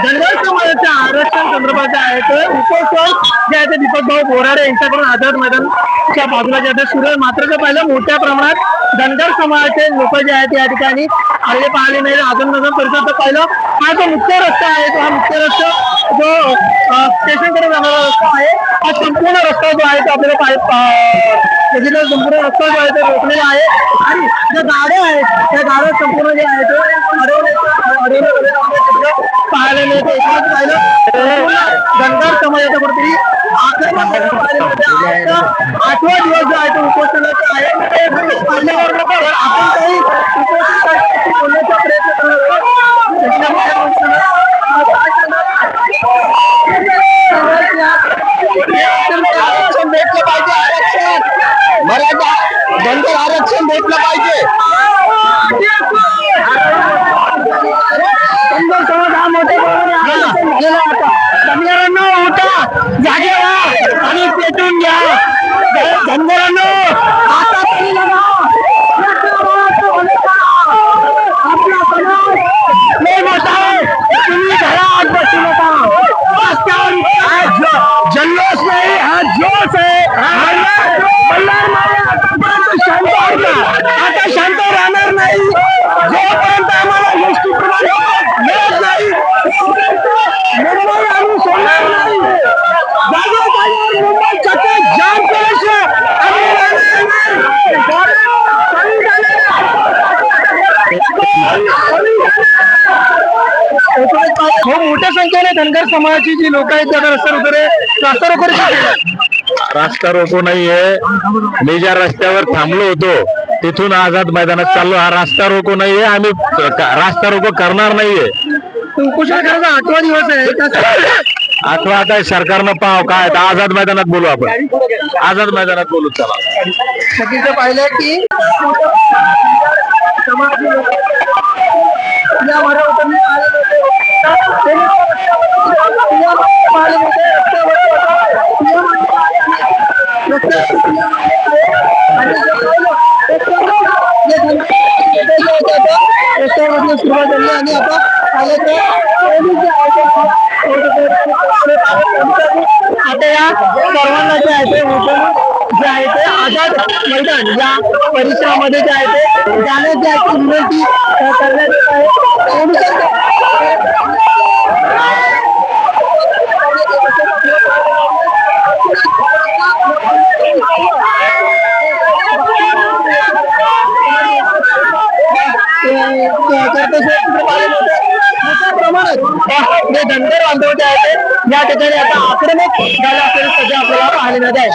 धनगर समाजाच्या आरक्षण संदर्भात आहे ते उपोषण जे आहे ते दीपक भाऊ बोराडे यांच्याकडून आझाद मैदानच्या बाजूला जे आहे सुरू आहे. मात्र जर पाहिलं मोठ्या प्रमाणात धनगर समाजाचे लोक जे आहेत या ठिकाणी आले पाहिले नाही. आझाद परिसर पाहिलं हा जो मुख्य रस्ता आहे तो हा मुख्य रस्ता जो स्टेशनकडे जाणारा रस्ता आहे हा संपूर्ण रस्ता जो आहे तो आपल्याला संपूर्ण रस्ता जो आहे तो रोखलेला आहे आणि ज्या गाड्या आहेत त्या गाड्या संपूर्ण जे आहे पाहायला मिळते. एकच पाहिलं धनगर समाजाच्या कुठेतरी 8वा दिवस जो आहे तो उपोषणाचा आहे. पाहिल्यावर आपण काही उपोषणासाठी बोलण्याचा प्रयत्न करतो. आरक्षण भेटलं पाहिजे. आरक्षण मराठा धनगर आरक्षण भेटलं पाहिजे. धनगर समाज हा मोठ्या धनगरांनो उठा, जागे व्हा आणि पेटून घ्या. धनगरांनो आता तरी लगा. आपला समाज लय मोठा आहे, तुम्ही घरात बसू नका. जल्लोष नाही हा जोश आहे. आता शांत राहणार नाही जोपर्यंत आम्हाला गोष्टी मिळत नाही. मुंबई आम्ही सोडणार नाही. जागेवर मुंबई चक्कर जाम केल्याशिवाय आम्ही खूप मोठ्या संख्येने धनगर समाजाची जी लोक आहेत त्या रस्ता रोको नाहीये. मी ज्या रस्त्यावर थांबलो होतो तिथून आझाद मैदानात चाललो. हा रास्ता रोको नाहीये. आम्ही रास्ता रोको करणार नाहीये. उपोषण करायचा 8वा दिवस आहे. अथवा आता सरकारनं पाव काय आझाद मैदानात बोलू. आपण आझाद मैदानात बोलू. चला पाहिलं की सुरुवात झाली आणि आता आता या सर्वांना जे आहे ते जे आहे ते आझाद मैदान या परिसरामध्ये जे आहे ते जाण्याची विनंती करण्यात येत आहे. धनगर बांधव जे आहे या ठिकाणी आता आक्रमक झाला असेल सध्या आपल्याला पाहायला मिळत आहे.